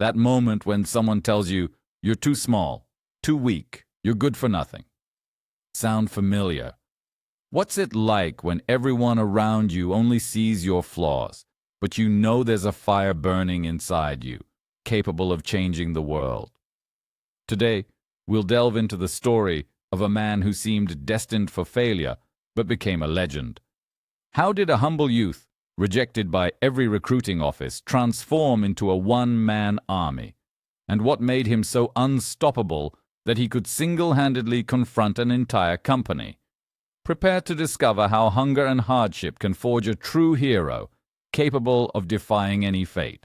That moment when someone tells you, you're too small, too weak, you're good for nothing. Sound familiar? What's it like when everyone around you only sees your flaws, but you know there's a fire burning inside you, capable of changing the world? Today, we'll delve into the story of a man who seemed destined for failure, but became a legend. How did a humble youth, rejected by every recruiting office, transform into a one-man army? And what made him so unstoppable that he could single-handedly confront an entire company? Prepare to discover how hunger and hardship can forge a true hero, capable of defying any fate.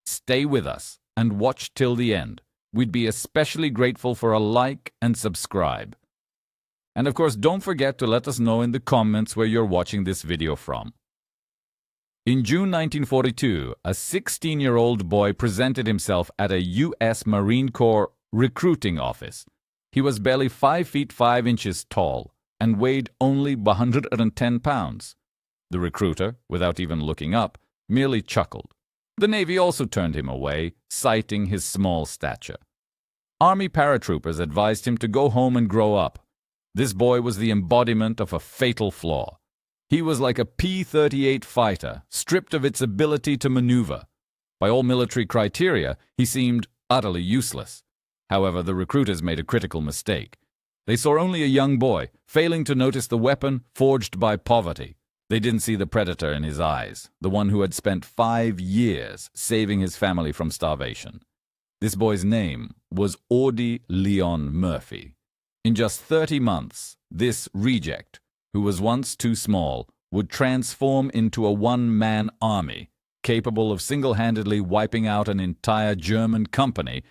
Stay with us and watch till the end. We'd be especially grateful for a like and subscribe. And of course, don't forget to let us know in the comments where you're watching this video from. In June 1942, a 16-year-old boy presented himself at a U.S. Marine Corps recruiting office. He was barely 5 feet 5 inches tall and weighed only 110 pounds. The recruiter, without even looking up, merely chuckled. The Navy also turned him away, citing his small stature. Army paratroopers advised him to go home and grow up. This boy was the embodiment of a fatal flaw. He was like a P-38 fighter, stripped of its ability to maneuver. By all military criteria, he seemed utterly useless. However, the recruiters made a critical mistake. They saw only a young boy, failing to notice the weapon forged by poverty. They didn't see the predator in his eyes, the one who had spent 5 years saving his family from starvation. This boy's name was Audie Leon Murphy. In just 30 months, this reject, who was once too small, would transform into a one-man army, capable of single-handedly wiping out an entire German company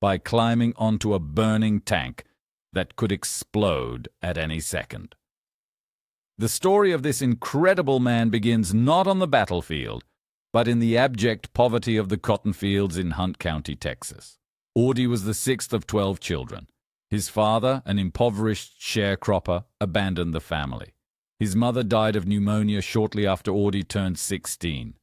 by climbing onto a burning tank that could explode at any second. The story of this incredible man begins not on the battlefield, but in the abject poverty of the cotton fields in Hunt County, Texas. Audie was the 6th of 12 children. His father, an impoverished sharecropper, abandoned the family. His mother died of pneumonia shortly after Audie turned 16.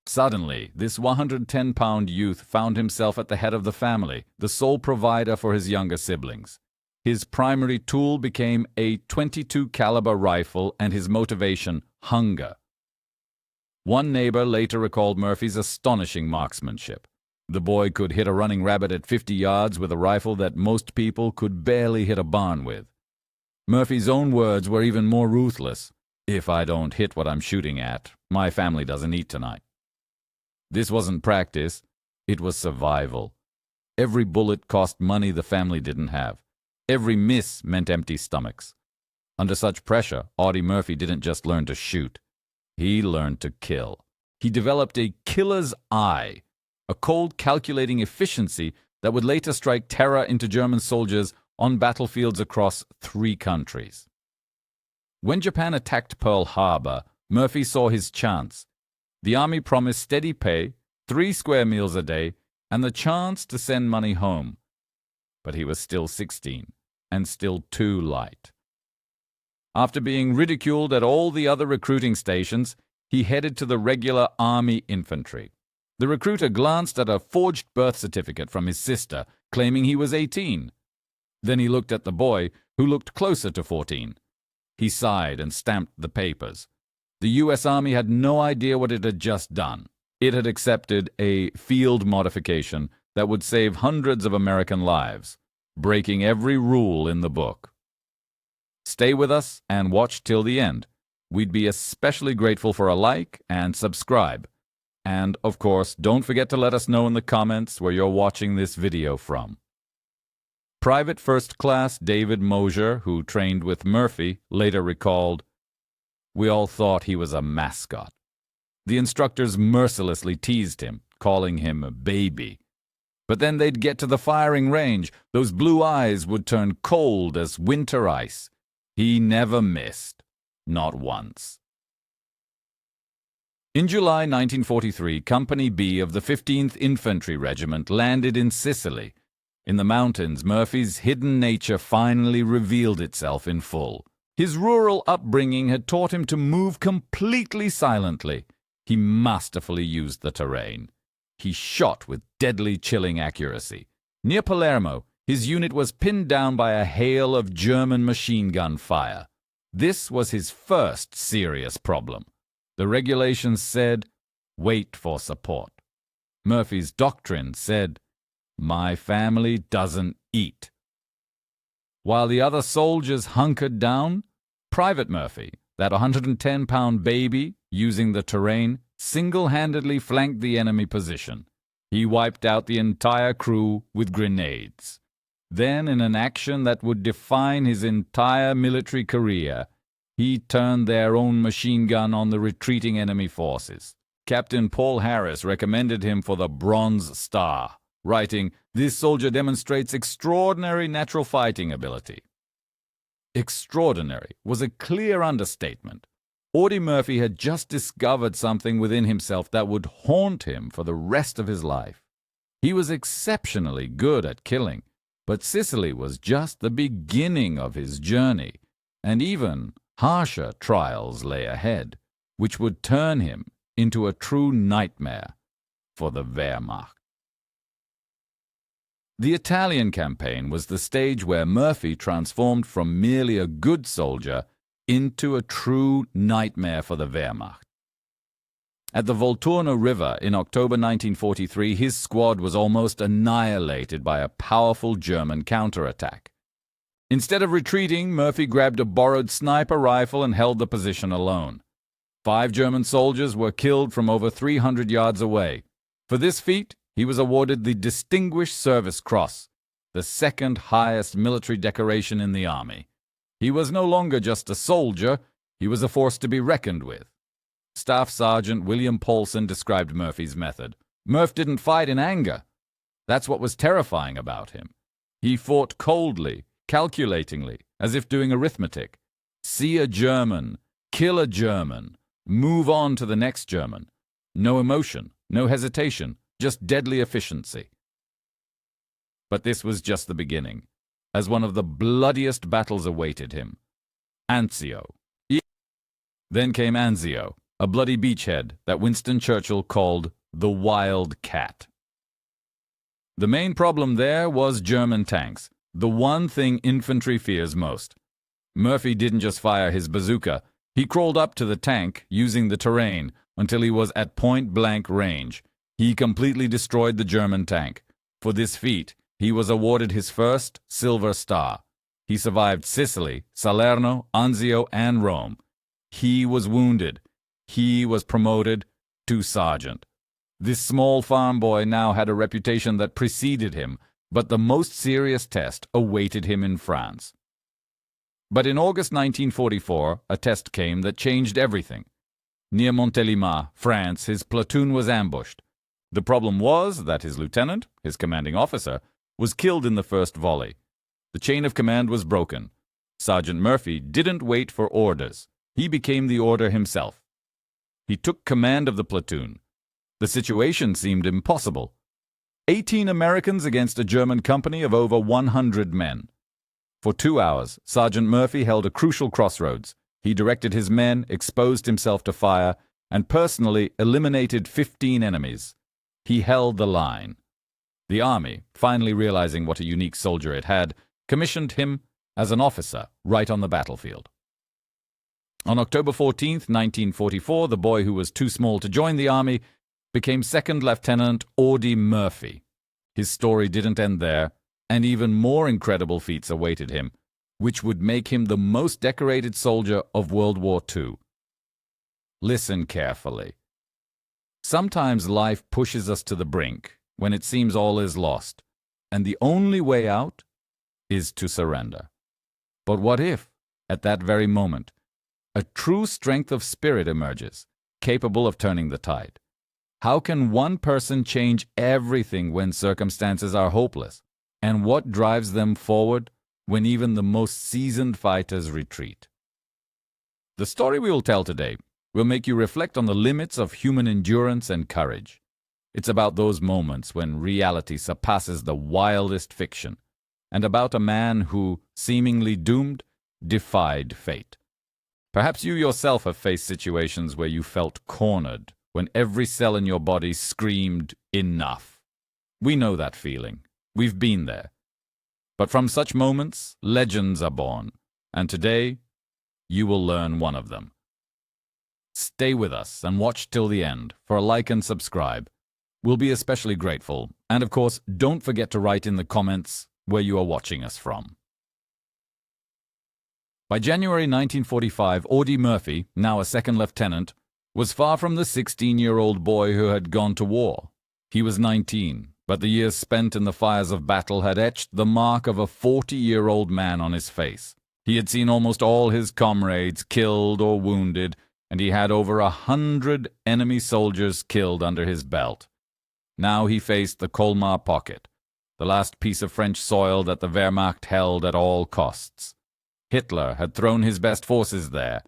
Suddenly, this 110-pound youth found himself at the head of the family, the sole provider for his younger siblings. His primary tool became a .22 caliber rifle and his motivation, hunger. One neighbor later recalled Murphy's astonishing marksmanship. The boy could hit a running rabbit at 50 yards with a rifle that most people could barely hit a barn with. Murphy's own words were even more ruthless. "If I don't hit what I'm shooting at, my family doesn't eat tonight." This wasn't practice, it was survival. Every bullet cost money the family didn't have. Every miss meant empty stomachs. Under such pressure, Audie Murphy didn't just learn to shoot. He learned to kill. He developed a killer's eye, a cold, calculating efficiency that would later strike terror into German soldiers on battlefields across 3 countries. When Japan attacked Pearl Harbor, Murphy saw his chance. The army promised steady pay, 3 square meals a day, and the chance to send money home. But he was still 16, and still too light. After being ridiculed at all the other recruiting stations, he headed to the regular army infantry. The recruiter glanced at a forged birth certificate from his sister, claiming he was 18. Then he looked at the boy, who looked closer to 14. He sighed and stamped the papers. The U.S. Army had no idea what it had just done. It had accepted a field modification that would save hundreds of American lives, breaking every rule in the book. Stay with us and watch till the end. We'd be especially grateful for a like and subscribe. And, of course, don't forget to let us know in the comments where you're watching this video from. Private First Class David Mosier, who trained with Murphy, later recalled, "We all thought he was a mascot. The instructors mercilessly teased him, calling him a baby. But then they'd get to the firing range. Those blue eyes would turn cold as winter ice. He never missed. Not once." In July 1943, Company B of the 15th Infantry Regiment landed in Sicily. In the mountains, Murphy's hidden nature finally revealed itself in full. His rural upbringing had taught him to move completely silently. He masterfully used the terrain. He shot with deadly, chilling accuracy. Near Palermo, his unit was pinned down by a hail of German machine gun fire. This was his first serious problem. The regulations said, "Wait for support." Murphy's doctrine said, "My family doesn't eat." While the other soldiers hunkered down, Private Murphy, that 110-pound baby, using the terrain, single-handedly flanked the enemy position. He wiped out the entire crew with grenades. Then, in an action that would define his entire military career, he turned their own machine gun on the retreating enemy forces. Captain Paul Harris recommended him for the Bronze Star, writing, "This soldier demonstrates extraordinary natural fighting ability." Extraordinary was a clear understatement. Audie Murphy had just discovered something within himself that would haunt him for the rest of his life. He was exceptionally good at killing, but Sicily was just the beginning of his journey, and even harsher trials lay ahead, which would turn him into a true nightmare for the Wehrmacht. The Italian campaign was the stage where Murphy transformed from merely a good soldier into a true nightmare for the Wehrmacht. At the Volturno River in October 1943, his squad was almost annihilated by a powerful German counterattack. Instead of retreating, Murphy grabbed a borrowed sniper rifle and held the position alone. 5 German soldiers were killed from over 300 yards away. For this feat, he was awarded the Distinguished Service Cross, the second highest military decoration in the army. He was no longer just a soldier, he was a force to be reckoned with. Staff Sergeant William Paulson described Murphy's method. Murph didn't fight in anger. That's what was terrifying about him. He fought coldly, calculatingly, as if doing arithmetic. See a German, kill a German, move on to the next German. No emotion, no hesitation, just deadly efficiency. But this was just the beginning, as one of the bloodiest battles awaited him. Anzio. Then came Anzio, a bloody beachhead that Winston Churchill called the Wild Cat. The main problem there was German tanks, the one thing infantry fears most. Murphy didn't just fire his bazooka, he crawled up to the tank using the terrain until he was at point-blank range. He completely destroyed the German tank. For this feat, he was awarded his first Silver Star. He survived Sicily, Salerno, Anzio, and Rome. He was wounded. He was promoted to sergeant. This small farm boy now had a reputation that preceded him, but the most serious test awaited him in France. But in August 1944, a test came that changed everything. Near Montélimar, France, his platoon was ambushed. The problem was that his lieutenant, his commanding officer, was killed in the first volley. The chain of command was broken. Sergeant Murphy didn't wait for orders. He became the order himself. He took command of the platoon. The situation seemed impossible. 18 Americans against a German company of over 100 men. For 2 hours, Sergeant Murphy held a crucial crossroads. He directed his men, exposed himself to fire, and personally eliminated 15 enemies. He held the line. The army, finally realizing what a unique soldier it had, commissioned him as an officer right on the battlefield. On October 14, 1944, the boy who was too small to join the army became Second Lieutenant Audie Murphy. His story didn't end there, and even more incredible feats awaited him, which would make him the most decorated soldier of World War II. Listen carefully. Sometimes life pushes us to the brink when it seems all is lost, and the only way out is to surrender. But what if, at that very moment, a true strength of spirit emerges, capable of turning the tide? How can one person change everything when circumstances are hopeless? And what drives them forward when even the most seasoned fighters retreat? The story we will tell today will make you reflect on the limits of human endurance and courage. It's about those moments when reality surpasses the wildest fiction, and about a man who, seemingly doomed, defied fate. Perhaps you yourself have faced situations where you felt cornered, when every cell in your body screamed, "Enough." We know that feeling. We've been there. But from such moments, legends are born, and today, you will learn one of them. Stay with us and watch till the end for a like and subscribe. We'll be especially grateful. And of course, don't forget to write in the comments where you are watching us from. By January 1945, Audie Murphy, now a second lieutenant, was far from the 16-year-old boy who had gone to war. He was 19, but the years spent in the fires of battle had etched the mark of a 40-year-old man on his face. He had seen almost all his comrades killed or wounded, and he had over 100 enemy soldiers killed under his belt. Now he faced the Colmar Pocket, the last piece of French soil that the Wehrmacht held at all costs. Hitler had thrown his best forces there.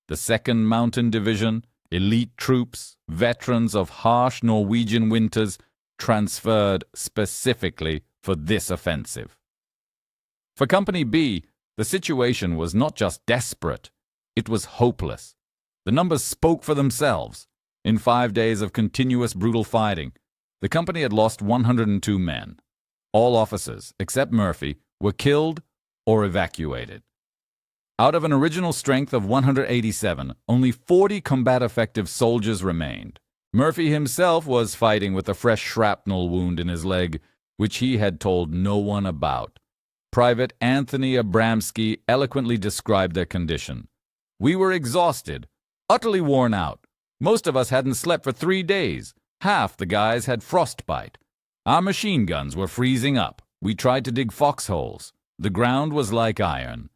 The 2nd Mountain Division, elite troops, veterans of harsh Norwegian winters, transferred specifically for this offensive. For Company B, the situation was not just desperate, it was hopeless. The numbers spoke for themselves. In 5 days of continuous brutal fighting, the company had lost 102 men. All officers, except Murphy, were killed or evacuated. Out of an original strength of 187, only 40 combat-effective soldiers remained. Murphy himself was fighting with a fresh shrapnel wound in his leg, which he had told no one about. Private Anthony Abramsky eloquently described their condition. "We were exhausted, utterly worn out. Most of us hadn't slept for 3 days. Half the guys had frostbite. Our machine guns were freezing up. We tried to dig foxholes. The ground was like iron."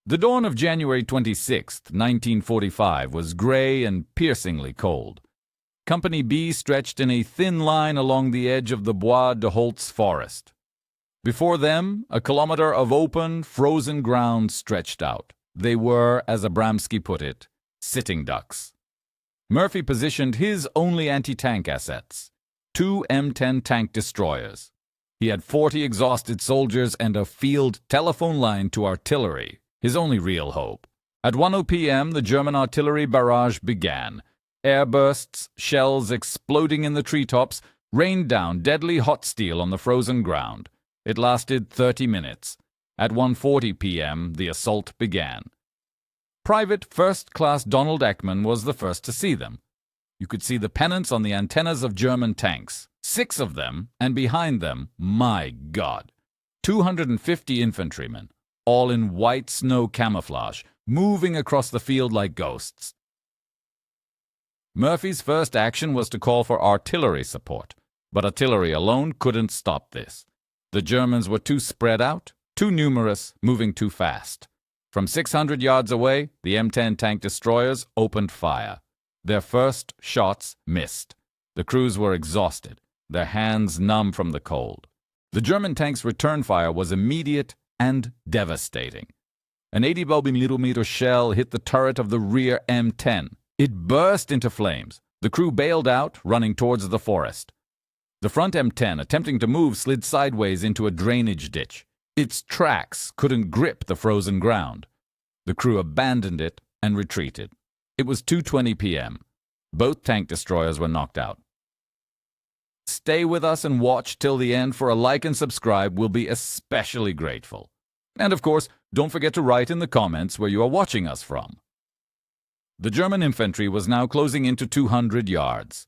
The dawn of January 26, 1945, was gray and piercingly cold. Company B stretched in a thin line along the edge of the Bois de Holtz forest. Before them, a kilometer of open, frozen ground stretched out. They were, as Abramsky put it, sitting ducks. Murphy positioned his only anti-tank assets, 2 M10 tank destroyers. He had 40 exhausted soldiers and a field telephone line to artillery, his only real hope. At 1:00 p.m., the German artillery barrage began. Airbursts, shells exploding in the treetops, rained down deadly hot steel on the frozen ground. It lasted 30 minutes. At 1:40 p.m., the assault began. Private First Class Donald Ekman was the first to see them. You could see the pennants on the antennas of German tanks, 6 of them, and behind them, my God, 250 infantrymen, all in white snow camouflage, moving across the field like ghosts. Murphy's first action was to call for artillery support, but artillery alone couldn't stop this. The Germans were too spread out, too numerous, moving too fast. From 600 yards away, the M10 tank destroyers opened fire. Their first shots missed. The crews were exhausted, their hands numb from the cold. The German tank's return fire was immediate and devastating. An 80mm shell hit the turret of the rear M10. It burst into flames. The crew bailed out, running towards the forest. The front M10, attempting to move, slid sideways into a drainage ditch. Its tracks couldn't grip the frozen ground. The crew abandoned it and retreated. It was 2:20 p.m. Both tank destroyers were knocked out. Stay with us and watch till the end for a like and subscribe. We'll be especially grateful. And of course, don't forget to write in the comments where you are watching us from. The German infantry was now closing into 200 yards.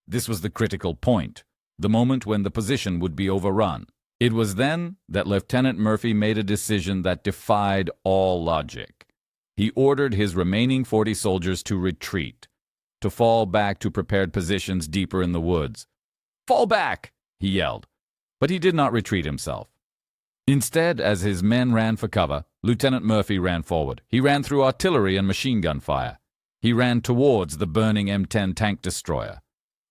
This was the critical point, the moment when the position would be overrun. It was then that Lieutenant Murphy made a decision that defied all logic. He ordered his remaining 40 soldiers to retreat, to fall back to prepared positions deeper in the woods. "Fall back!" he yelled. But he did not retreat himself. Instead, as his men ran for cover, Lieutenant Murphy ran forward. He ran through artillery and machine gun fire. He ran towards the burning M10 tank destroyer.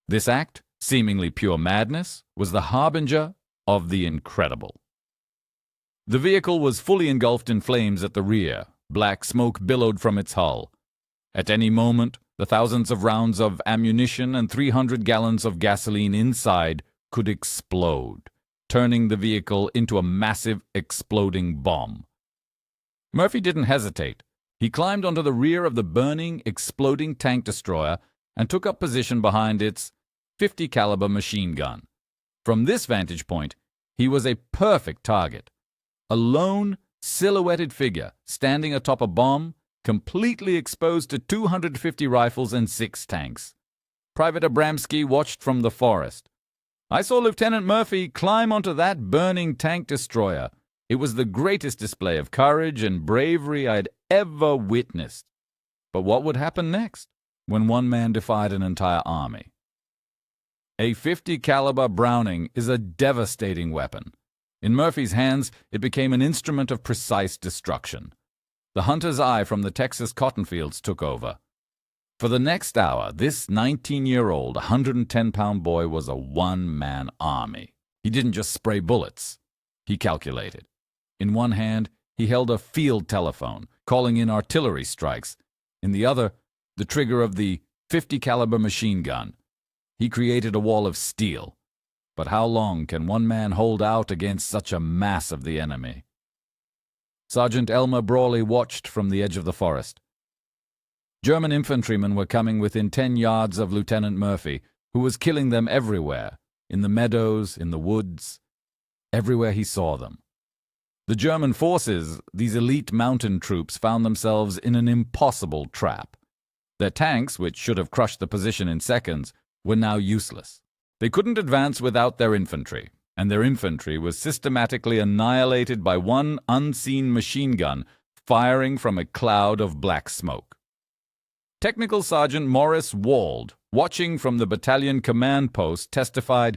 This act, seemingly pure madness, was the harbinger of the incredible. The vehicle was fully engulfed in flames at the rear. Black smoke billowed from its hull. At any moment, the thousands of rounds of ammunition and 300 gallons of gasoline inside could explode, turning the vehicle into a massive exploding bomb. Murphy didn't hesitate. He climbed onto the rear of the burning, exploding tank destroyer and took up position behind its 50 caliber machine gun. From this vantage point, he was a perfect target. A lone, silhouetted figure standing atop a bomb, completely exposed to 250 rifles and 6 tanks. Private Abramsky watched from the forest. I saw Lieutenant Murphy climb onto that burning tank destroyer. It was the greatest display of courage and bravery I'd ever witnessed. But what would happen next when one man defied an entire army? A 50 caliber Browning is a devastating weapon. In Murphy's hands, it became an instrument of precise destruction. The hunter's eye from the Texas cotton fields took over. For the next hour, this 19-year-old, 110-pound boy was a one-man army. He didn't just spray bullets. He calculated. In one hand, he held a field telephone, calling in artillery strikes. In the other, the trigger of the 50 caliber machine gun. He created a wall of steel. But how long can one man hold out against such a mass of the enemy? Sergeant Elmer Brawley watched from the edge of the forest. German infantrymen were coming within 10 yards of Lieutenant Murphy, who was killing them everywhere, in the meadows, in the woods, everywhere he saw them. The German forces, these elite mountain troops, found themselves in an impossible trap. Their tanks, which should have crushed the position in seconds, were now useless. They couldn't advance without their infantry, and their infantry was systematically annihilated by one unseen machine gun firing from a cloud of black smoke. Technical Sergeant Morris Wald, watching from the battalion command post, testified,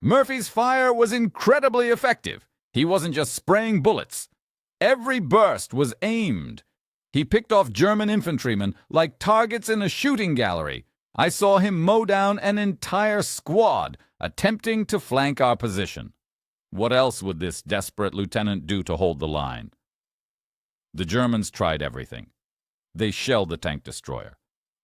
"Murphy's fire was incredibly effective. He wasn't just spraying bullets. Every burst was aimed. He picked off German infantrymen like targets in a shooting gallery. I saw him mow down an entire squad attempting to flank our position. What else would this desperate lieutenant do to hold the line?" The Germans tried everything. They shelled the tank destroyer.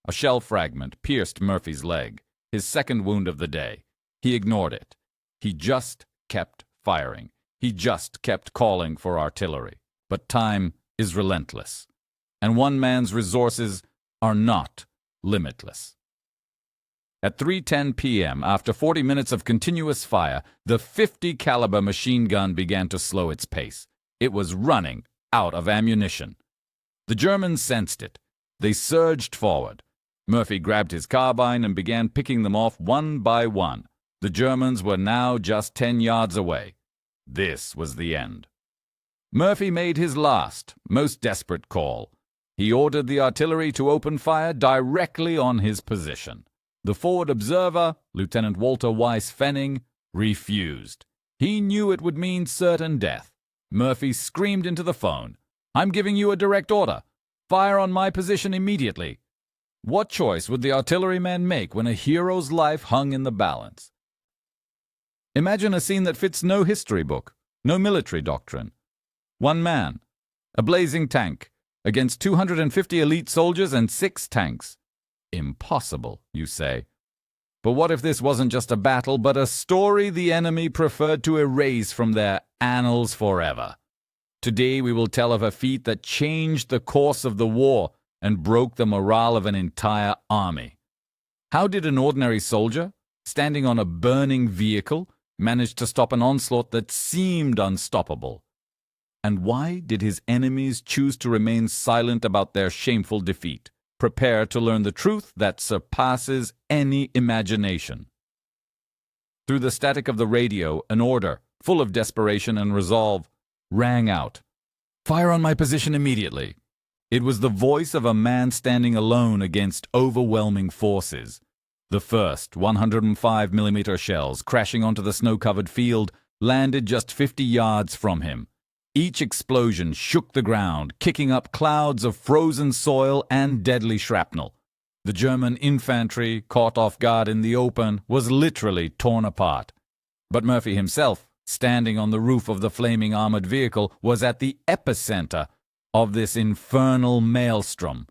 A shell fragment pierced Murphy's leg, his second wound of the day. He ignored it. He just kept firing. He just kept calling for artillery. But time is relentless, and one man's resources are not limitless. At 3:10 p.m., after 40 minutes of continuous fire, the 50 caliber machine gun began to slow its pace. It was running out of ammunition. The Germans sensed it. They surged forward. Murphy grabbed his carbine and began picking them off one by one. The Germans were now just 10 yards away. This was the end. Murphy made his last, most desperate call. He ordered the artillery to open fire directly on his position. The forward observer, Lieutenant Walter Weiss Fenning, refused. He knew it would mean certain death. Murphy screamed into the phone, "I'm giving you a direct order. Fire on my position immediately." What choice would the artilleryman make when a hero's life hung in the balance? Imagine a scene that fits no history book, no military doctrine. One man, a blazing tank, against 250 elite soldiers and 6 tanks. Impossible, you say. But what if this wasn't just a battle, but a story the enemy preferred to erase from their annals forever? Today we will tell of a feat that changed the course of the war and broke the morale of an entire army. How did an ordinary soldier, standing on a burning vehicle, manage to stop an onslaught that seemed unstoppable? And why did his enemies choose to remain silent about their shameful defeat? Prepare to learn the truth that surpasses any imagination. Through the static of the radio, an order, full of desperation and resolve, rang out. "Fire on my position immediately." It was the voice of a man standing alone against overwhelming forces. The first 105mm shells, crashing onto the snow-covered field, landed just 50 yards from him. Each explosion shook the ground, kicking up clouds of frozen soil and deadly shrapnel. The German infantry, caught off guard in the open, was literally torn apart. But Murphy himself, standing on the roof of the flaming armored vehicle, was at the epicenter of this infernal maelstrom.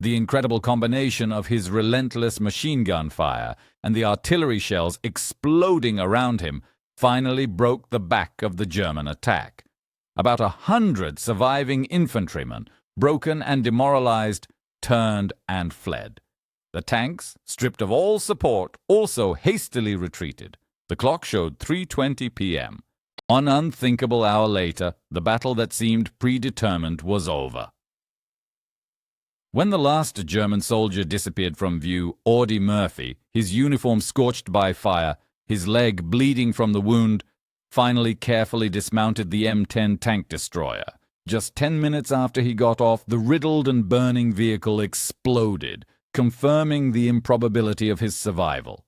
The incredible combination of his relentless machine gun fire and the artillery shells exploding around him finally broke the back of the German attack. About 100 surviving infantrymen broken and demoralized, turned and fled. The tanks, stripped of all support, also hastily retreated. The clock showed 3:20 p.m. An unthinkable hour later, the battle that seemed predetermined was over. When the last German soldier disappeared from view, Audie Murphy, his uniform scorched by fire, his leg bleeding from the wound, finally carefully dismounted the M10 tank destroyer. Just 10 minutes after he got off, the riddled and burning vehicle exploded, confirming the improbability of his survival.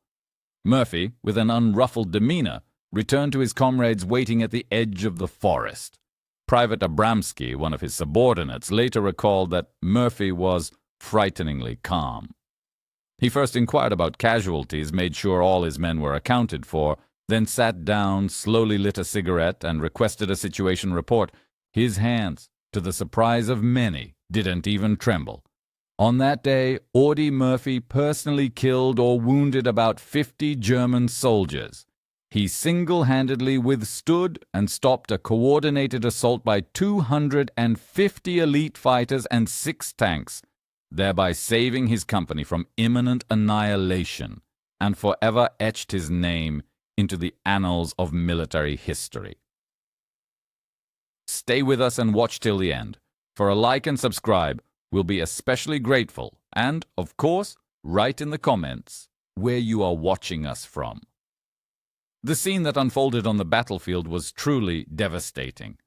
Murphy, with an unruffled demeanor, returned to his comrades waiting at the edge of the forest. Private Abramsky, one of his subordinates, later recalled that Murphy was frighteningly calm. He first inquired about casualties, made sure all his men were accounted for, then sat down, slowly lit a cigarette, and requested a situation report. His hands, to the surprise of many, didn't even tremble. On that day, Audie Murphy personally killed or wounded about 50 German soldiers. He single-handedly withstood and stopped a coordinated assault by 250 elite fighters and 6 tanks, thereby saving his company from imminent annihilation, and forever etched his name into the annals of military history. Stay with us and watch till the end. For a like and subscribe, we'll be especially grateful. And, of course, write in the comments where you are watching us from. The scene that unfolded on the battlefield was truly devastating.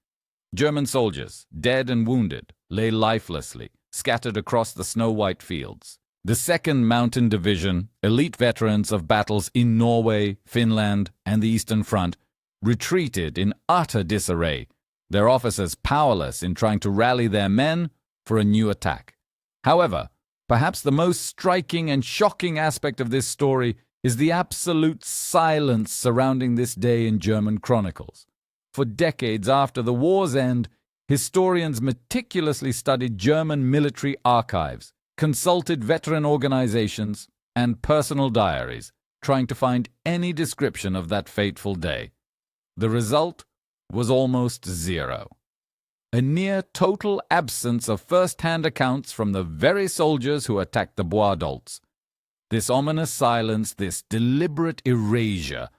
German soldiers, dead and wounded, lay lifelessly, scattered across the snow-white fields. The 2nd Mountain Division, elite veterans of battles in Norway, Finland, and the Eastern Front, retreated in utter disarray, their officers powerless in trying to rally their men for a new attack. However, perhaps the most striking and shocking aspect of this story is the absolute silence surrounding this day in German chronicles. For decades after the war's end, historians meticulously studied German military archives, consulted veteran organizations, and personal diaries, trying to find any description of that fateful day. The result was almost zero. A near total absence of first-hand accounts from the very soldiers who attacked the Bois d'Aulx. This ominous silence, this deliberate erasure,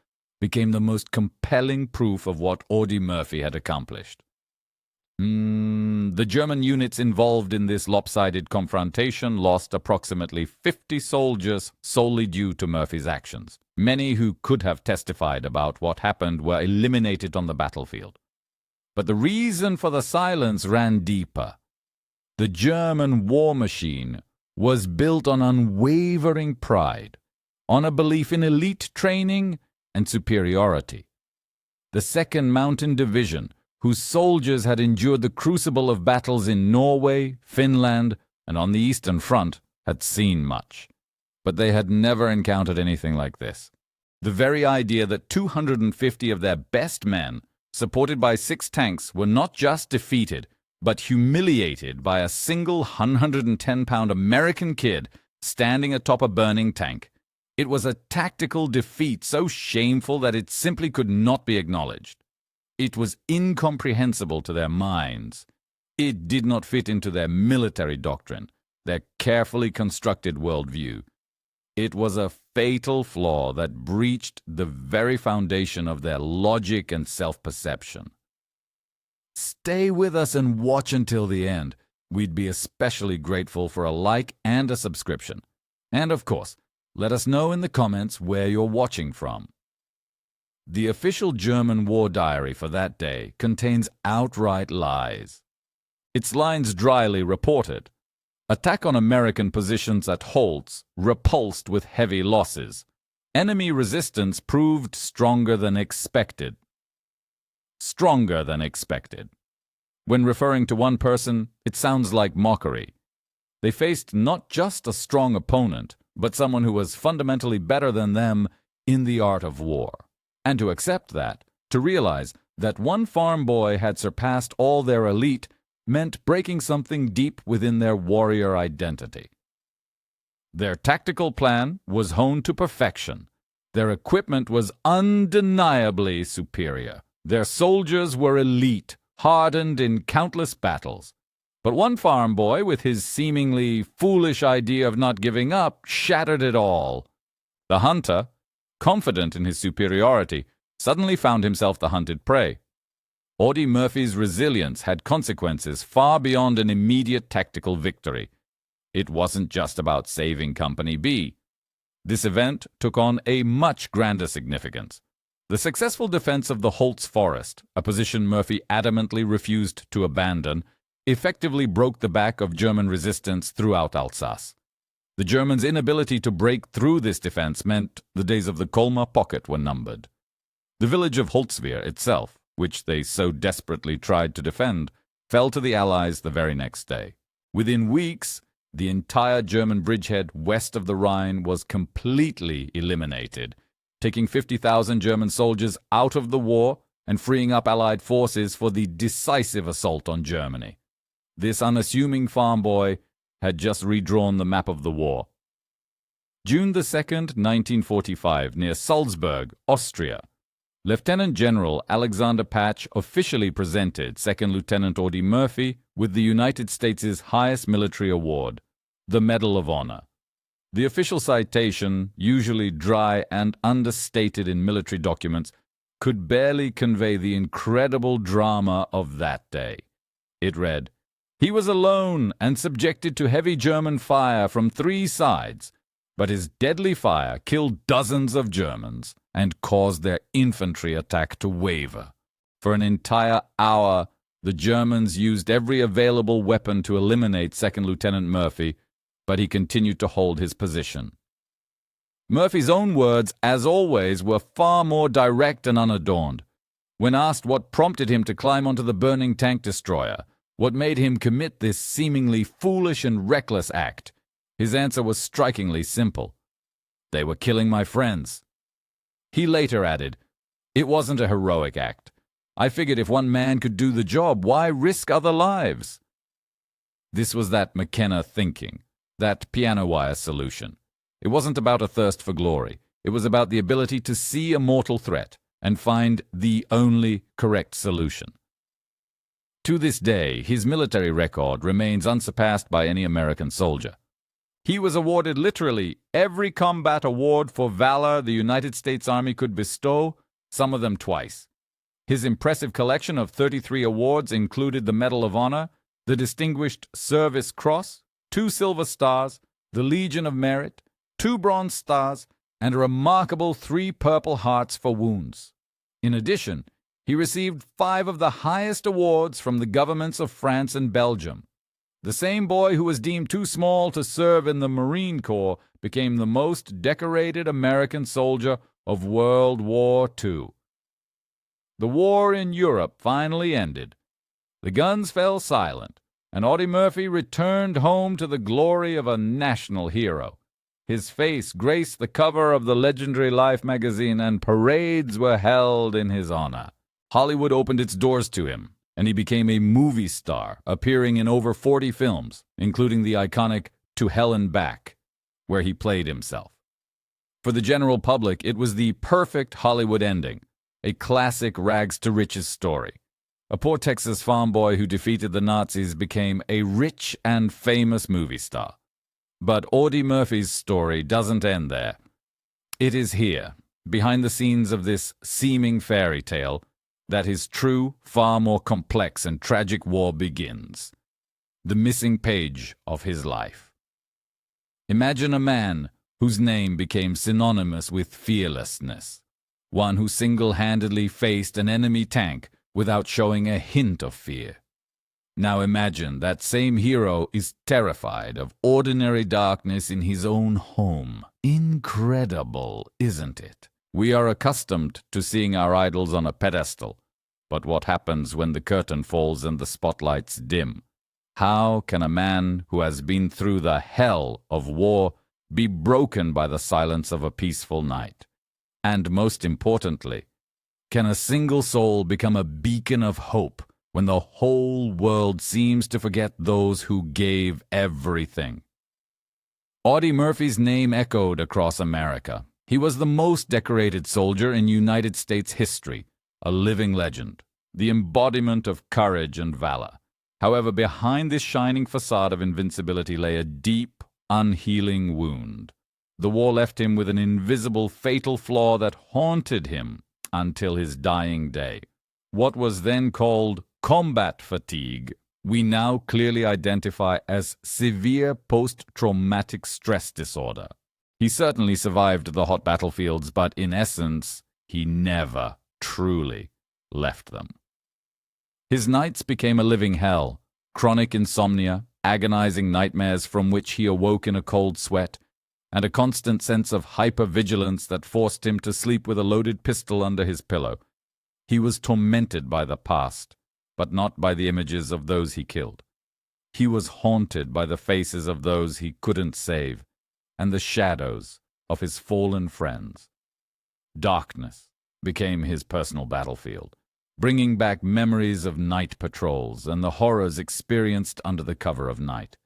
became the most compelling proof of what Audie Murphy had accomplished. The German units involved in this lopsided confrontation lost approximately 50 soldiers solely due to Murphy's actions. Many who could have testified about what happened were eliminated on the battlefield. But the reason for the silence ran deeper. The German war machine was built on unwavering pride, on a belief in elite training and superiority. The 2nd Mountain Division, whose soldiers had endured the crucible of battles in Norway, Finland, and on the Eastern Front, had seen much. But they had never encountered anything like this. The very idea that 250 of their best men, supported by 6 tanks, were not just defeated, but humiliated by a single 110-pound American kid standing atop a burning tank. It was a tactical defeat so shameful that it simply could not be acknowledged. It was incomprehensible to their minds. It did not fit into their military doctrine, their carefully constructed worldview. It was a fatal flaw that breached the very foundation of their logic and self-perception. Stay with us and watch until the end. We'd be especially grateful for a like and a subscription. And of course, let us know in the comments where you're watching from. The official German war diary for that day contains outright lies. Its lines dryly reported: attack on American positions at Holtz repulsed with heavy losses. Enemy resistance proved stronger than expected. Stronger than expected. When referring to one person, it sounds like mockery. They faced not just a strong opponent, but someone who was fundamentally better than them in the art of war. And to accept that, to realize that one farm boy had surpassed all their elite, meant breaking something deep within their warrior identity. Their tactical plan was honed to perfection. Their equipment was undeniably superior. Their soldiers were elite, hardened in countless battles. But one farm boy, with his seemingly foolish idea of not giving up, shattered it all. The hunter, confident in his superiority, suddenly found himself the hunted prey. Audie Murphy's resilience had consequences far beyond an immediate tactical victory. It wasn't just about saving Company B. This event took on a much grander significance. The successful defense of the Holtz Forest, a position Murphy adamantly refused to abandon, effectively broke the back of German resistance throughout Alsace. The Germans' inability to break through this defense meant the days of the Colmar pocket were numbered. The village of Holzwihr itself, which they so desperately tried to defend, fell to the Allies the very next day. Within weeks, the entire German bridgehead west of the Rhine was completely eliminated, taking 50,000 German soldiers out of the war and freeing up Allied forces for the decisive assault on Germany. This unassuming farm boy had just redrawn the map of the war. June 2nd, 1945, near Salzburg, Austria, Lieutenant General Alexander Patch officially presented Second Lieutenant Audie Murphy with the United States' highest military award, the Medal of Honor. The official citation, usually dry and understated in military documents, could barely convey the incredible drama of that day. It read, "He was alone and subjected to heavy German fire from 3 sides, but his deadly fire killed dozens of Germans and caused their infantry attack to waver. For an entire hour, the Germans used every available weapon to eliminate Second Lieutenant Murphy, but he continued to hold his position." Murphy's own words, as always, were far more direct and unadorned. When asked what prompted him to climb onto the burning tank destroyer, what made him commit this seemingly foolish and reckless act, his answer was strikingly simple. "They were killing my friends." He later added, "It wasn't a heroic act. I figured if one man could do the job, why risk other lives?" This was that McKenna thinking, that piano wire solution. It wasn't about a thirst for glory. It was about the ability to see a mortal threat and find the only correct solution. To this day, his military record remains unsurpassed by any American soldier. He was awarded literally every combat award for valor the United States Army could bestow, some of them twice. His impressive collection of 33 awards included the Medal of Honor, the Distinguished Service Cross, 2 Silver Stars, the Legion of Merit, 2 Bronze Stars, and a remarkable 3 Purple Hearts for wounds. In addition, he received 5 of the highest awards from the governments of France and Belgium. The same boy who was deemed too small to serve in the Marine Corps became the most decorated American soldier of World War II. The war in Europe finally ended. The guns fell silent, and Audie Murphy returned home to the glory of a national hero. His face graced the cover of the legendary Life magazine, and parades were held in his honor. Hollywood opened its doors to him, and he became a movie star, appearing in over 40 films, including the iconic To Hell and Back, where he played himself. For the general public, it was the perfect Hollywood ending, a classic rags-to-riches story. A poor Texas farm boy who defeated the Nazis became a rich and famous movie star. But Audie Murphy's story doesn't end there. It is here, behind the scenes of this seeming fairy tale, that his true, far more complex and tragic war begins. The missing page of his life. Imagine a man whose name became synonymous with fearlessness, one who single-handedly faced an enemy tank without showing a hint of fear. Now imagine that same hero is terrified of ordinary darkness in his own home. Incredible, isn't it? We are accustomed to seeing our idols on a pedestal, but what happens when the curtain falls and the spotlights dim? How can a man who has been through the hell of war be broken by the silence of a peaceful night? And most importantly, can a single soul become a beacon of hope when the whole world seems to forget those who gave everything? Audie Murphy's name echoed across America. He was the most decorated soldier in United States history, a living legend, the embodiment of courage and valor. However, behind this shining facade of invincibility lay a deep, unhealing wound. The war left him with an invisible, fatal flaw that haunted him until his dying day. What was then called combat fatigue, we now clearly identify as severe post-traumatic stress disorder. He certainly survived the hot battlefields, but in essence, he never truly left them. His nights became a living hell, chronic insomnia, agonizing nightmares from which he awoke in a cold sweat, and a constant sense of hypervigilance that forced him to sleep with a loaded pistol under his pillow. He was tormented by the past, but not by the images of those he killed. He was haunted by the faces of those he couldn't save, and the shadows of his fallen friends. Darkness became his personal battlefield, bringing back memories of night patrols and the horrors experienced under the cover of night.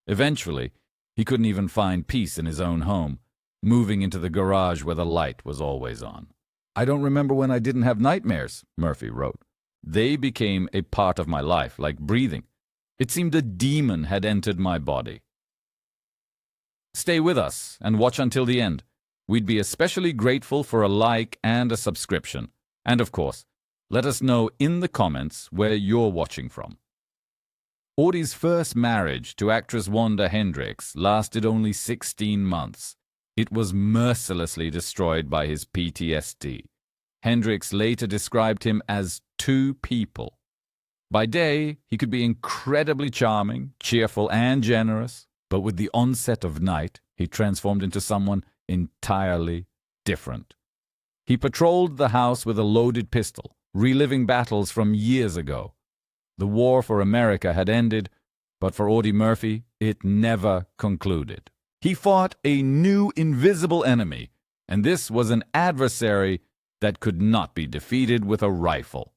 Eventually, he couldn't even find peace in his own home, moving into the garage where the light was always on. "I don't remember when I didn't have nightmares," Murphy wrote. "They became a part of my life, like breathing. It seemed a demon had entered my body." Stay with us and watch until the end. We'd be especially grateful for a like and a subscription. And of course, let us know in the comments where you're watching from. Audie's first marriage to actress Wanda Hendricks lasted only 16 months. It was mercilessly destroyed by his PTSD. Hendricks later described him as two people. By day, he could be incredibly charming, cheerful, and generous, but with the onset of night, he transformed into someone entirely different. He patrolled the house with a loaded pistol, reliving battles from years ago. The war for America had ended, but for Audie Murphy, it never concluded. He fought a new invisible enemy, and this was an adversary that could not be defeated with a rifle.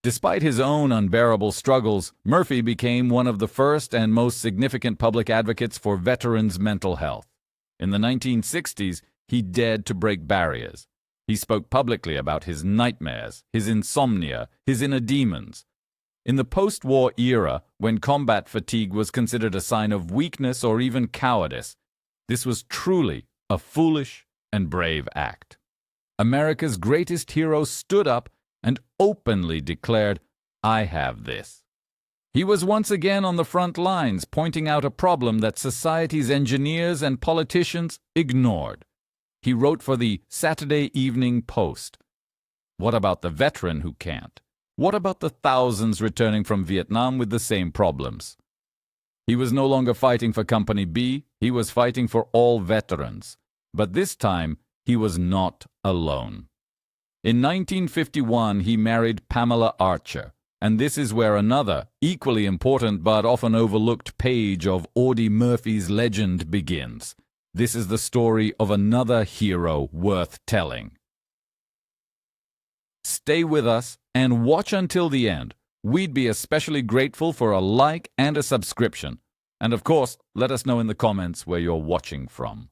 Despite his own unbearable struggles, Murphy became one of the first and most significant public advocates for veterans' mental health. In the 1960s, he dared to break barriers. He spoke publicly about his nightmares, his insomnia, his inner demons. In the post-war era, when combat fatigue was considered a sign of weakness or even cowardice, this was truly a foolish and brave act. America's greatest hero stood up and openly declared, "I have this." He was once again on the front lines, pointing out a problem that society's engineers and politicians ignored. He wrote for the Saturday Evening Post. What about the veteran who can't? What about the thousands returning from Vietnam with the same problems? He was no longer fighting for Company B, he was fighting for all veterans. But this time, he was not alone. In 1951, he married Pamela Archer, and this is where another, equally important but often overlooked page of Audie Murphy's legend begins. This is the story of another hero worth telling. Stay with us and watch until the end. We'd be especially grateful for a like and a subscription. And of course, let us know in the comments where you're watching from.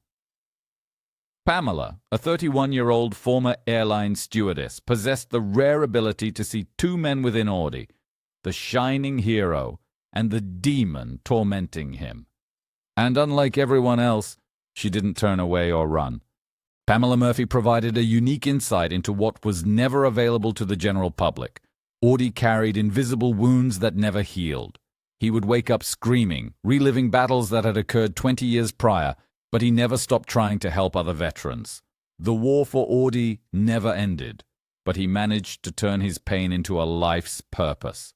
Pamela, a 31-year-old former airline stewardess, possessed the rare ability to see two men within Audie, the shining hero and the demon tormenting him. And unlike everyone else, she didn't turn away or run. Pamela Murphy provided a unique insight into what was never available to the general public. Audie carried invisible wounds that never healed. He would wake up screaming, reliving battles that had occurred 20 years prior, but he never stopped trying to help other veterans. The war for Audie never ended, but he managed to turn his pain into a life's purpose.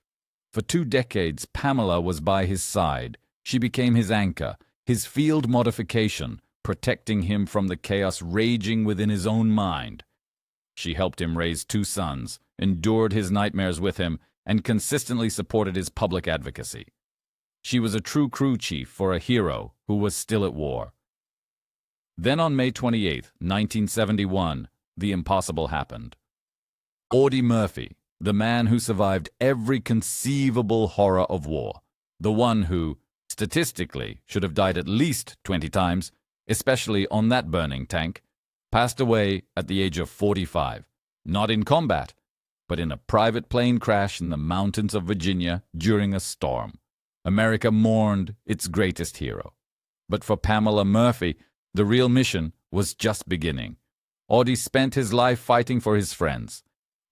For 2 decades, Pamela was by his side. She became his anchor, his field modification, protecting him from the chaos raging within his own mind. She helped him raise 2 sons, endured his nightmares with him, and consistently supported his public advocacy. She was a true crew chief for a hero who was still at war. Then on May 28, 1971, the impossible happened. Audie Murphy, the man who survived every conceivable horror of war, the one who, statistically, should have died at least 20 times, especially on that burning tank, passed away at the age of 45, not in combat, but in a private plane crash in the mountains of Virginia during a storm. America mourned its greatest hero. But for Pamela Murphy, the real mission was just beginning. Audie spent his life fighting for his friends.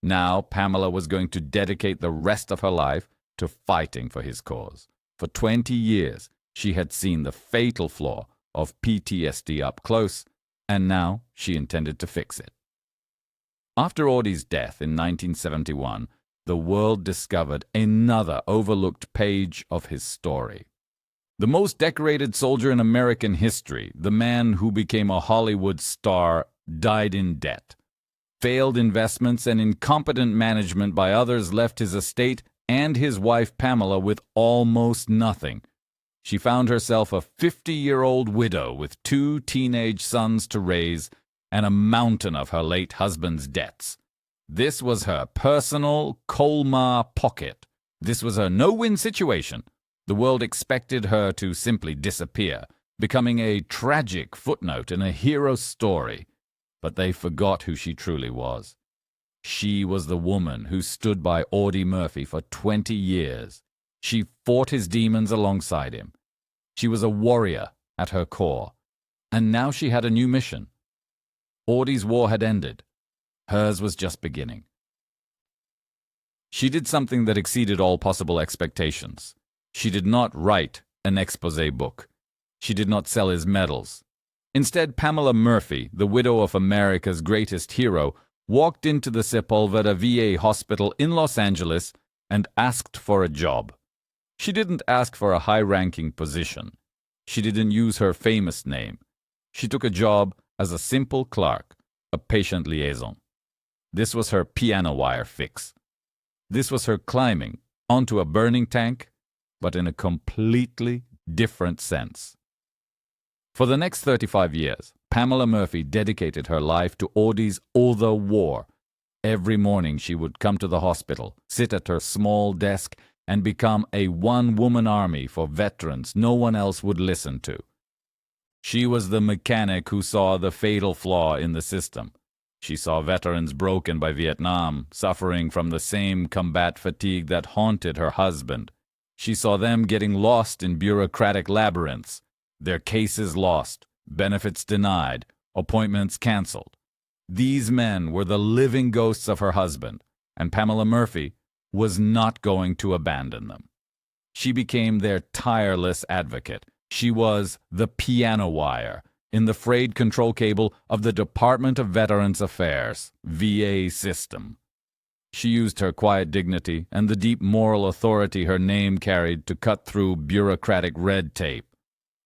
Now Pamela was going to dedicate the rest of her life to fighting for his cause. For 20 years, she had seen the fatal flaw of PTSD up close, and now she intended to fix it. After Audie's death in 1971, the world discovered another overlooked page of his story. The most decorated soldier in American history, the man who became a Hollywood star, died in debt. Failed investments and incompetent management by others left his estate and his wife Pamela with almost nothing. She found herself a 50-year-old widow with 2 teenage sons to raise and a mountain of her late husband's debts. This was her personal Colmar pocket. This was her no-win situation. The world expected her to simply disappear, becoming a tragic footnote in a hero story. But they forgot who she truly was. She was the woman who stood by Audie Murphy for 20 years. She fought his demons alongside him. She was a warrior at her core. And now she had a new mission. Audie's war had ended. Hers was just beginning. She did something that exceeded all possible expectations. She did not write an exposé book. She did not sell his medals. Instead, Pamela Murphy, the widow of America's greatest hero, walked into the Sepulveda VA hospital in Los Angeles and asked for a job. She didn't ask for a high-ranking position. She didn't use her famous name. She took a job as a simple clerk, a patient liaison. This was her piano wire fix. This was her climbing onto a burning tank, but in a completely different sense. For the next 35 years, Pamela Murphy dedicated her life to Audie's other war. Every morning she would come to the hospital, sit at her small desk, and become a one-woman army for veterans no one else would listen to. She was the mechanic who saw the fatal flaw in the system. She saw veterans broken by Vietnam, suffering from the same combat fatigue that haunted her husband. She saw them getting lost in bureaucratic labyrinths, their cases lost, benefits denied, appointments canceled. These men were the living ghosts of her husband, and Pamela Murphy was not going to abandon them. She became their tireless advocate. She was the piano wire in the frayed control cable of the Department of Veterans Affairs, VA system. She used her quiet dignity and the deep moral authority her name carried to cut through bureaucratic red tape.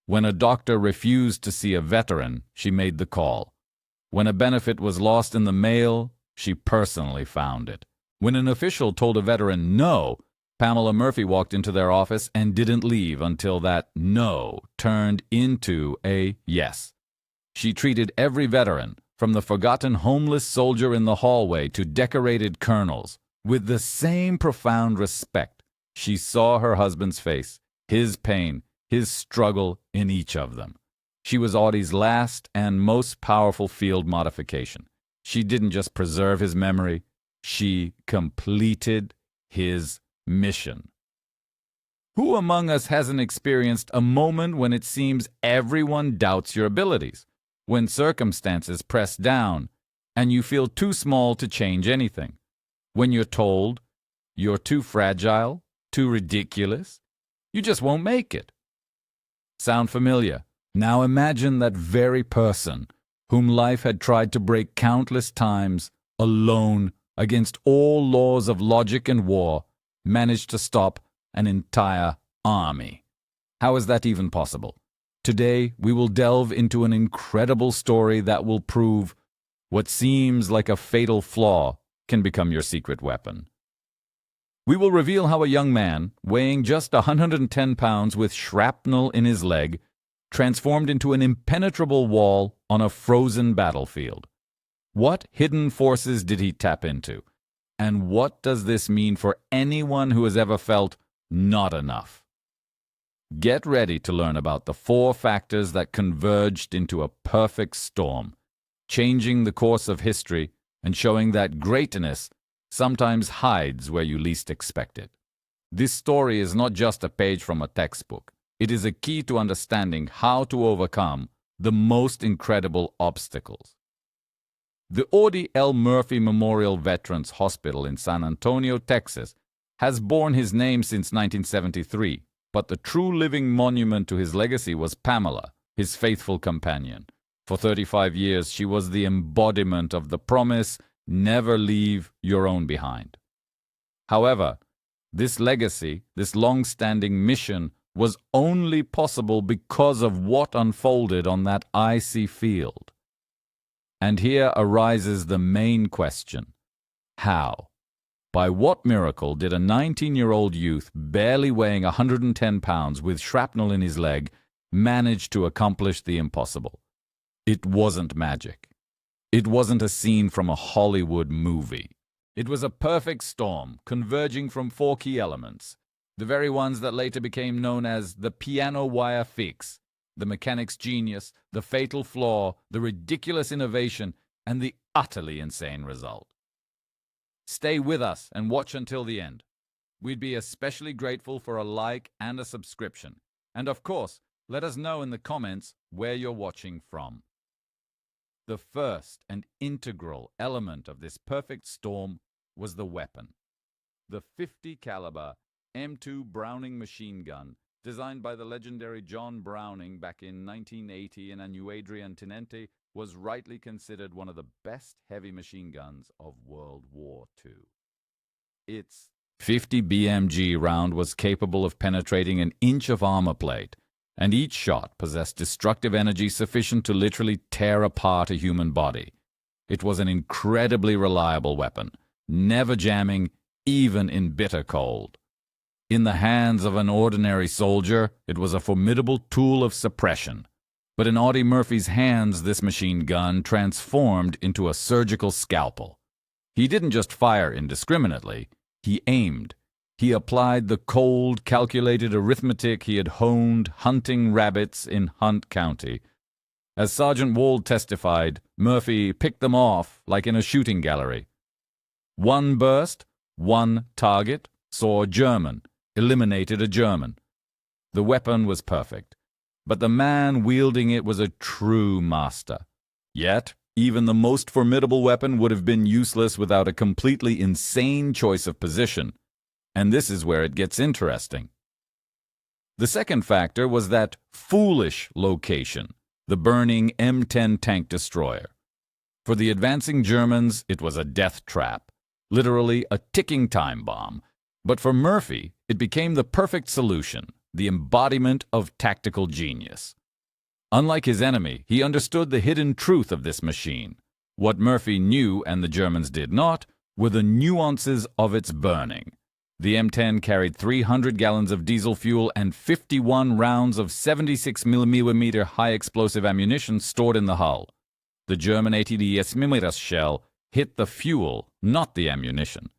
When a doctor refused to see a veteran, she made the call. When a benefit was lost in the mail, she personally found it. When an official told a veteran no, Pamela Murphy walked into their office and didn't leave until that no turned into a yes. She treated every veteran, from the forgotten homeless soldier in the hallway to decorated colonels, with the same profound respect. She saw her husband's face, his pain, his struggle in each of them. She was Audie's last and most powerful field modification. She didn't just preserve his memory, she completed his mission. Who among us hasn't experienced a moment when it seems everyone doubts your abilities, when circumstances press down and you feel too small to change anything, when you're told you're too fragile, too ridiculous, you just won't make it? Sound familiar? Now imagine that very person whom life had tried to break countless times, alone, against all laws of logic and war, managed to stop an entire army. How is that even possible? Today, we will delve into an incredible story that will prove what seems like a fatal flaw can become your secret weapon. We will reveal how a young man, weighing just 110 pounds with shrapnel in his leg, transformed into an impenetrable wall on a frozen battlefield. What hidden forces did he tap into? And what does this mean for anyone who has ever felt not enough? Get ready to learn about the 4 factors that converged into a perfect storm, changing the course of history and showing that greatness sometimes hides where you least expect it. This story is not just a page from a textbook. It is a key to understanding how to overcome the most incredible obstacles. The Audie L. Murphy Memorial Veterans Hospital in San Antonio, Texas, has borne his name since 1973, but the true living monument to his legacy was Pamela, his faithful companion. For 35 years, she was the embodiment of the promise, never leave your own behind. However, this legacy, this long-standing mission, was only possible because of what unfolded on that icy field. And here arises the main question. How? By what miracle did a 19-year-old youth, barely weighing 110 pounds with shrapnel in his leg, manage to accomplish the impossible? It wasn't magic. It wasn't a scene from a Hollywood movie. It was a perfect storm, converging from four key elements, the very ones that later became known as the piano wire fix, the mechanic's genius, the fatal flaw, the ridiculous innovation, and the utterly insane result. Stay with us and watch until the end. We'd be especially grateful for a like and a subscription. And of course, let us know in the comments where you're watching from. The first and integral element of this perfect storm was the weapon. The .50 caliber M2 Browning machine gun, designed by the legendary John Browning back in 1980 in a New Adrian Tenente, was rightly considered one of the best heavy machine guns of World War II. Its .50 BMG round was capable of penetrating an inch of armor plate, and each shot possessed destructive energy sufficient to literally tear apart a human body. It was an incredibly reliable weapon, never jamming, even in bitter cold. In the hands of an ordinary soldier, it was a formidable tool of suppression. But in Audie Murphy's hands, this machine gun transformed into a surgical scalpel. He didn't just fire indiscriminately, he aimed. He applied the cold, calculated arithmetic he had honed hunting rabbits in Hunt County. As Sergeant Wald testified, Murphy picked them off like in a shooting gallery. One burst, one target, saw a German, eliminated a German. The weapon was perfect, but the man wielding it was a true master. Yet, even the most formidable weapon would have been useless without a completely insane choice of position. And this is where it gets interesting. The second factor was that foolish location, the burning M10 tank destroyer. For the advancing Germans, it was a death trap, literally a ticking time bomb. But for Murphy, it became the perfect solution, the embodiment of tactical genius. Unlike his enemy, he understood the hidden truth of this machine. What Murphy knew, and the Germans did not, were the nuances of its burning. The M10 carried 300 gallons of diesel fuel and 51 rounds of 76mm high-explosive ammunition stored in the hull. The German 80 mm shell hit the fuel, not the ammunition.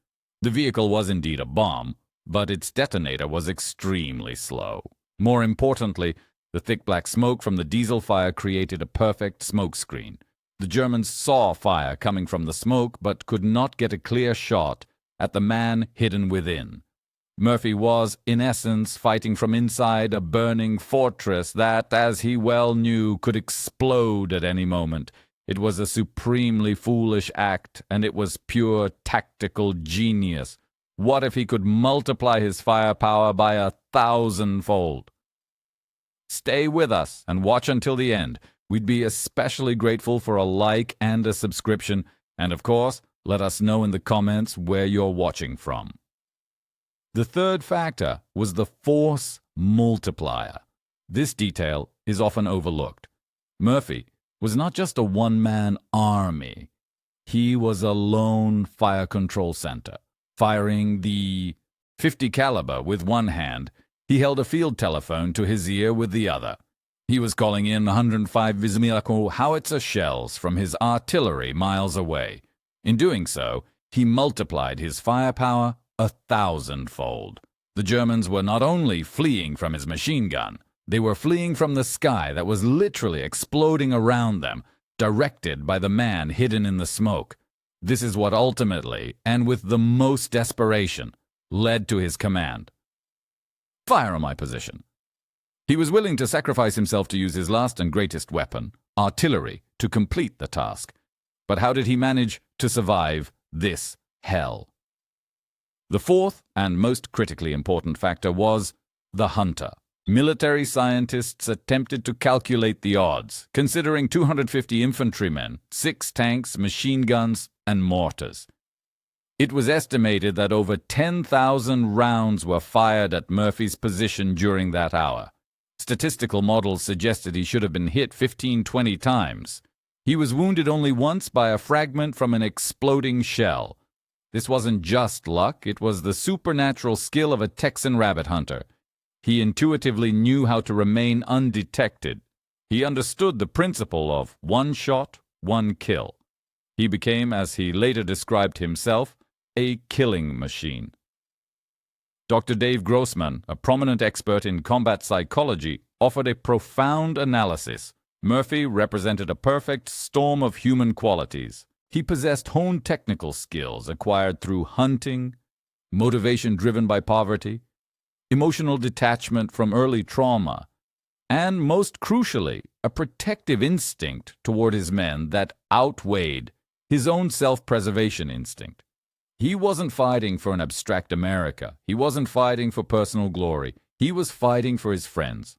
The vehicle was indeed a bomb, but its detonator was extremely slow. More importantly, the thick black smoke from the diesel fire created a perfect smoke screen. The Germans saw fire coming from the smoke, but could not get a clear shot at the man hidden within. Murphy was, in essence, fighting from inside a burning fortress that, as he well knew, could explode at any moment. It was a supremely foolish act, and it was pure tactical genius. What if he could multiply his firepower by 1,000-fold? Stay with us and watch until the end. We'd be especially grateful for a like and a subscription, and of course, let us know in the comments where you're watching from. The third factor was the force multiplier. This detail is often overlooked. Murphy was not just a one-man army. He was a lone fire control center. Firing the .50 caliber with one hand, he held a field telephone to his ear with the other. He was calling in 105 mm howitzer shells from his artillery miles away. In doing so, he multiplied his firepower 1,000-fold. The Germans were not only fleeing from his machine gun, they were fleeing from the sky that was literally exploding around them, directed by the man hidden in the smoke. This is what ultimately, and with the most desperation, led to his command. Fire on my position. He was willing to sacrifice himself to use his last and greatest weapon, artillery, to complete the task. But how did he manage to survive this hell? The fourth and most critically important factor was the hunter. Military scientists attempted to calculate the odds, considering 250 infantrymen, 6 tanks, machine guns, and mortars. It was estimated that over 10,000 rounds were fired at Murphy's position during that hour. Statistical models suggested he should have been hit 15-20 times. He was wounded only once by a fragment from an exploding shell. This wasn't just luck, it was the supernatural skill of a Texan rabbit hunter. He intuitively knew how to remain undetected. He understood the principle of one shot, one kill. He became, as he later described himself, a killing machine. Dr. Dave Grossman, a prominent expert in combat psychology, offered a profound analysis. Murphy represented a perfect storm of human qualities. He possessed honed technical skills acquired through hunting, motivation driven by poverty, emotional detachment from early trauma, and most crucially, a protective instinct toward his men that outweighed his own self-preservation instinct. He wasn't fighting for an abstract America. He wasn't fighting for personal glory. He was fighting for his friends.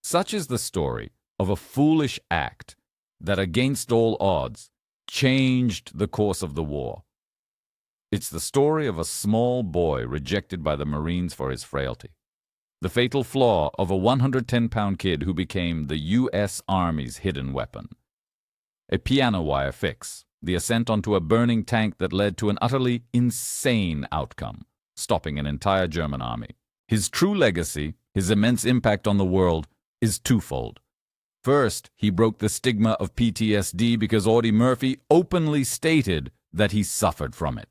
Such is the story of a foolish act that, against all odds, changed the course of the war. It's the story of a small boy rejected by the Marines for his frailty. The fatal flaw of a 110-pound kid who became the U.S. Army's hidden weapon. A piano wire fix, the ascent onto a burning tank that led to an utterly insane outcome, stopping an entire German army. His true legacy, his immense impact on the world, is twofold. First, he broke the stigma of PTSD because Audie Murphy openly stated that he suffered from it.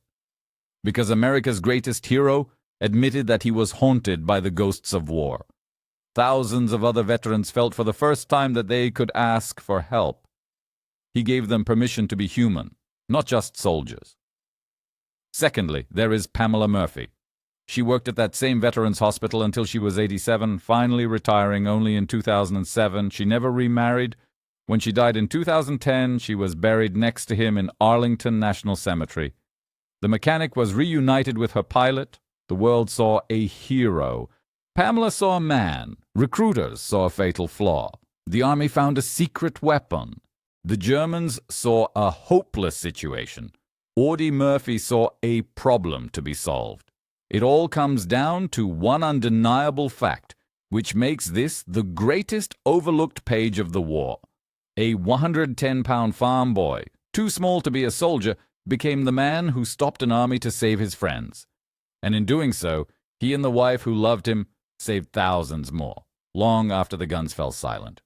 Because America's greatest hero admitted that he was haunted by the ghosts of war. Thousands of other veterans felt for the first time that they could ask for help. He gave them permission to be human, not just soldiers. Secondly, there is Pamela Murphy. She worked at that same veterans hospital until she was 87, finally retiring only in 2007. She never remarried. When she died in 2010, she was buried next to him in Arlington National Cemetery. The mechanic was reunited with her pilot. The world saw a hero. Pamela saw a man. Recruiters saw a fatal flaw. The Army found a secret weapon. The Germans saw a hopeless situation. Audie Murphy saw a problem to be solved. It all comes down to one undeniable fact, which makes this the greatest overlooked page of the war. A 110-pound farm boy, too small to be a soldier, became the man who stopped an army to save his friends. And in doing so, he and the wife who loved him saved thousands more, long after the guns fell silent.